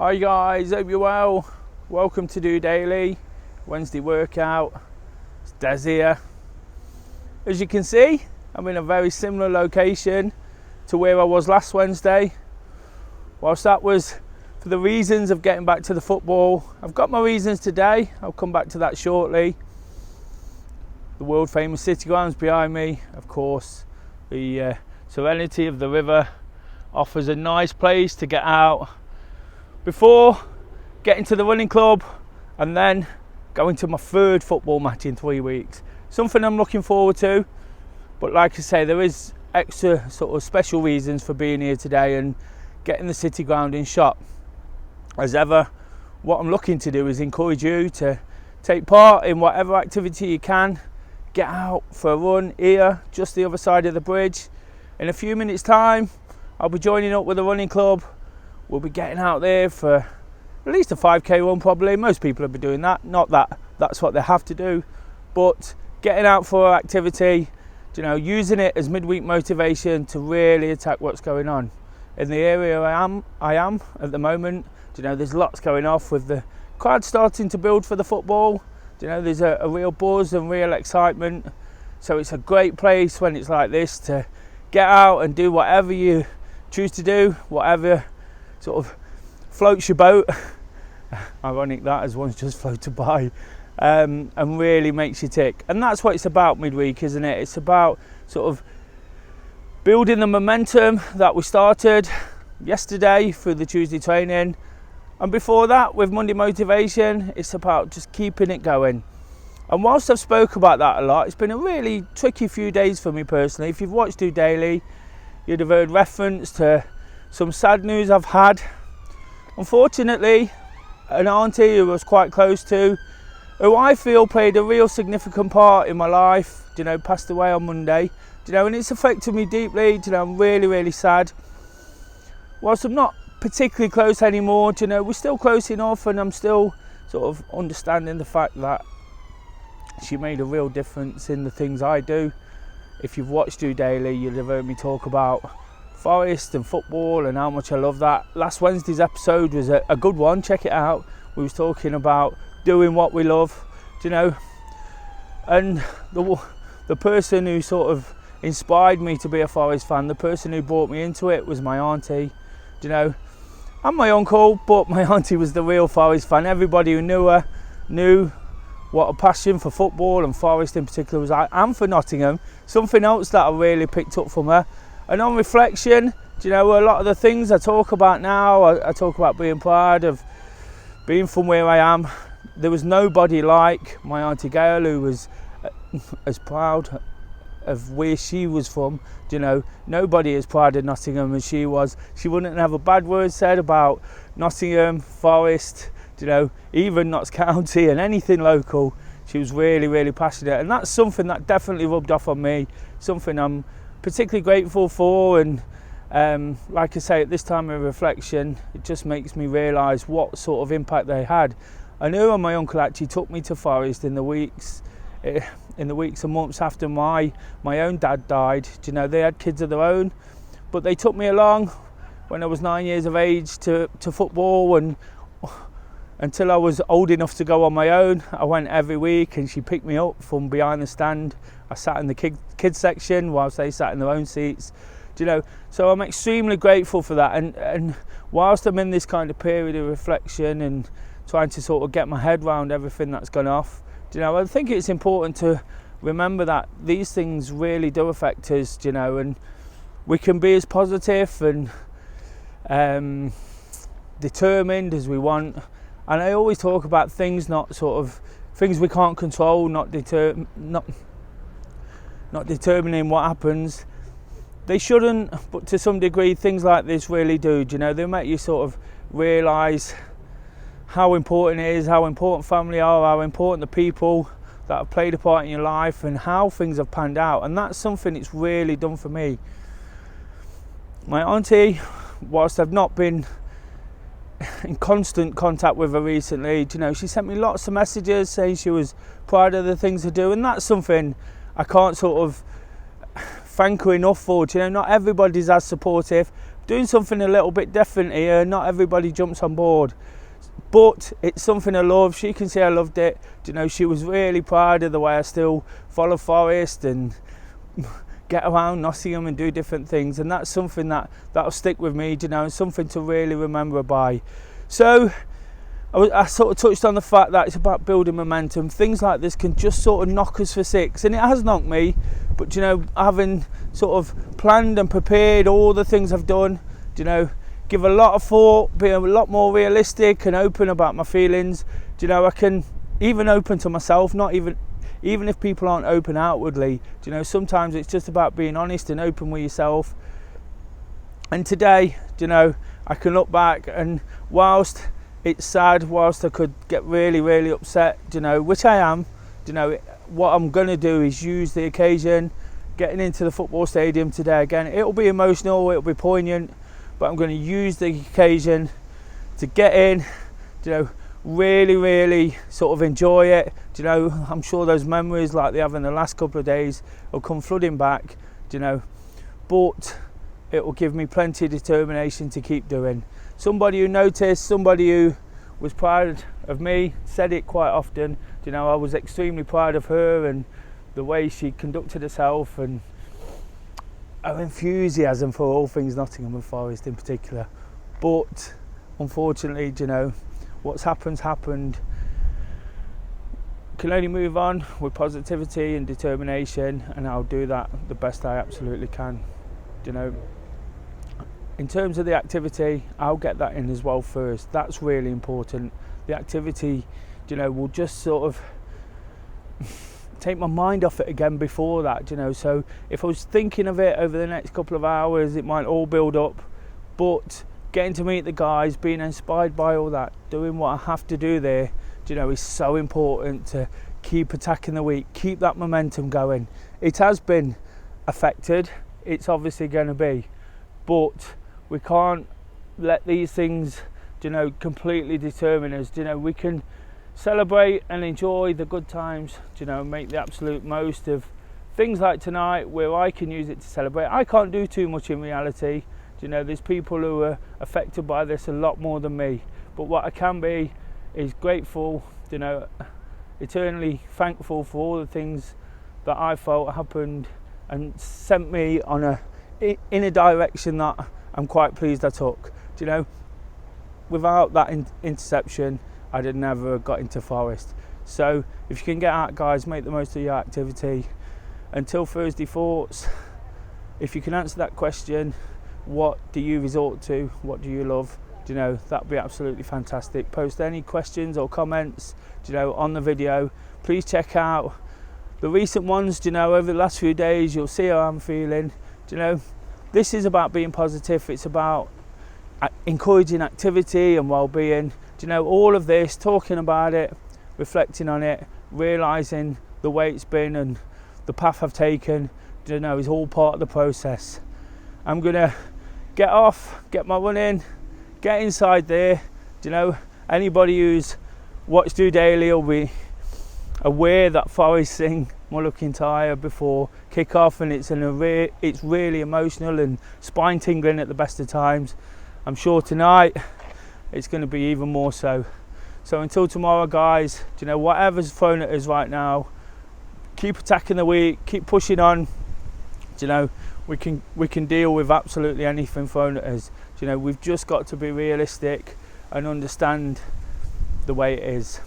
Hi guys, hope you're well. Welcome to DOdaily, Wednesday workout. It's Des here. As you can see, I'm in a very similar location to where I was last Wednesday. Whilst that was for the reasons of getting back to the football, I've got my reasons today. I'll come back to that shortly. The world famous city grounds behind me, of course. The serenity of the river offers a nice place to get out before getting to the running club and then going to my third football match in 3 weeks. Something I'm looking forward to, but like I say, there is extra sort of special reasons for being here today and getting the city ground in shot. As ever, what I'm looking to do is encourage you to take part in whatever activity you can. Get out for a run here, just the other side of the bridge. In a few minutes time, I'll be joining up with the running club. We'll be getting out there for at least a 5k run probably. Most people will be doing that. Not that that's what they have to do, but getting out for activity, using it as midweek motivation to really attack what's going on. In the area I am at the moment, there's lots going off with the crowd starting to build for the football. There's a real buzz and real excitement. So it's a great place when it's like this to get out and do whatever you choose to do, whatever sort of floats your boat. Ironic that as one's just floated by, and really makes you tick. And that's what it's about midweek, isn't it? It's about sort of building the momentum that we started yesterday through the Tuesday training, and before that with Monday motivation. It's about just keeping it going. And whilst I've spoke about that a lot, it's been a really tricky few days for me personally. If you've watched DOdaily, you'd have heard reference to some sad news I've had. Unfortunately, an auntie who I was quite close to, who I feel played a real significant part in my life, passed away on Monday, and it's affected me deeply. I'm really, really sad. Whilst I'm not particularly close anymore, we're still close enough, and I'm still sort of understanding the fact that she made a real difference in the things I do. If you've watched DOdaily, you'll have heard me talk about Forest and football and how much I love that. Last Wednesday's episode was a good one, check it out. We was talking about doing what we love, and the person who sort of inspired me to be a Forest fan, the person who brought me into it, was my auntie, and my uncle, but my auntie was the real Forest fan. Everybody who knew her knew what a passion for football and Forest in particular was, and for Nottingham. Something else that I really picked up from her. And on reflection, a lot of the things I talk about now, I talk about being proud of being from where I am. There was nobody like my Auntie Gail who was as proud of where she was from. Nobody as proud of Nottingham as she was. She wouldn't have a bad word said about Nottingham, Forest, even Notts County and anything local. She was really, really passionate, and that's something that definitely rubbed off on me, something I'm particularly grateful for. And like I say, at this time of reflection, it just makes me realise what sort of impact they had. I knew my uncle actually took me to Forest in the weeks and months after my own dad died. They had kids of their own, but they took me along when I was 9 years of age to football, and until I was old enough to go on my own, I went every week, and she picked me up from behind the stand. I sat in the kids section whilst they sat in their own seats. So I'm extremely grateful for that. And whilst I'm in this kind of period of reflection and trying to sort of get my head around everything that's gone off, I think it's important to remember that these things really do affect us, and we can be as positive and determined as we want. And I always talk about things, not sort of things we can't control, not determining what happens. They shouldn't, but to some degree things like this really do. They make you sort of realise how important it is, how important family are, how important the people that have played a part in your life, and how things have panned out. And that's something it's really done for me. My auntie, whilst I've not been in constant contact with her recently, she sent me lots of messages saying she was proud of the things I do, and that's something I can't sort of thank her enough for. You know, not everybody's as supportive. Doing something a little bit different here, not everybody jumps on board, but it's something I love. She can see I loved it. You know, she was really proud of the way I still follow Forest and get around Nottingham and do different things, and that's something that'll stick with me, you know, and something to really remember by. So I sort of touched on the fact that it's about building momentum. Things like this can just sort of knock us for six, and it has knocked me, but you know, having sort of planned and prepared all the things I've done, you know, give a lot of thought, be a lot more realistic and open about my feelings. You know, I can even open to myself, not even if people aren't open outwardly. You know, sometimes it's just about being honest and open with yourself. And today, you know, I can look back, and whilst it's sad, whilst I could get really, really upset, you know, which I am, you know, what I'm going to do is use the occasion, getting into the football stadium today again. It'll be emotional, it'll be poignant, but I'm going to use the occasion to get in, you know, really, really sort of enjoy it. You know, I'm sure those memories like they have in the last couple of days will come flooding back, you know, but it will give me plenty of determination to keep doing. Somebody who noticed, somebody who was proud of me, said it quite often. You know, I was extremely proud of her and the way she conducted herself and her enthusiasm for all things Nottingham and Forest in particular. But unfortunately, you know, what's happened. Can only move on with positivity and determination, and I'll do that the best I absolutely can. You know, in terms of the activity, I'll get that in as well first. That's really important. The activity, you know, will just sort of take my mind off it again before that, you know. So if I was thinking of it over the next couple of hours, it might all build up, but getting to meet the guys, being inspired by all that, doing what I have to do there, you know, is so important to keep attacking the week, keep that momentum going. It has been affected, it's obviously going to be, but we can't let these things, you know, completely determine us. You know, we can celebrate and enjoy the good times, you know, make the absolute most of things like tonight where I can use it to celebrate. I can't do too much in reality. You know, there's people who are affected by this a lot more than me, but what I can be is grateful, you know, eternally thankful for all the things that I felt happened and sent me on in a direction that I'm quite pleased I took. You know, without that interception, I'd have never got into Forest. So if you can get out, guys, make the most of your activity. Until Thursday thoughts, if you can answer that question, what do you resort to, what do you love, you know, that'd be absolutely fantastic. Post any questions or comments, you know, on the video. Please check out the recent ones, you know, over the last few days. You'll see how I'm feeling. You know, this is about being positive. It's about encouraging activity and well-being. You know, all of this, talking about it, reflecting on it, realising the way it's been and the path I've taken, you know, is all part of the process. I'm gonna get off, get my run in, get inside there. You know, anybody who's watched DOdaily will be aware that Forest sing Mullucking Tire before kick-off, and it's really emotional and spine tingling at the best of times. I'm sure tonight it's going to be even more so. So until tomorrow, guys, you know, whatever's thrown at us right now, keep attacking the week, keep pushing on. You know, we can deal with absolutely anything thrown at us. You know, we've just got to be realistic and understand the way it is.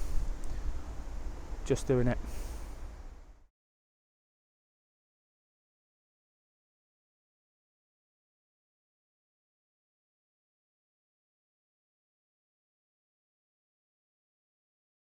Just doing it.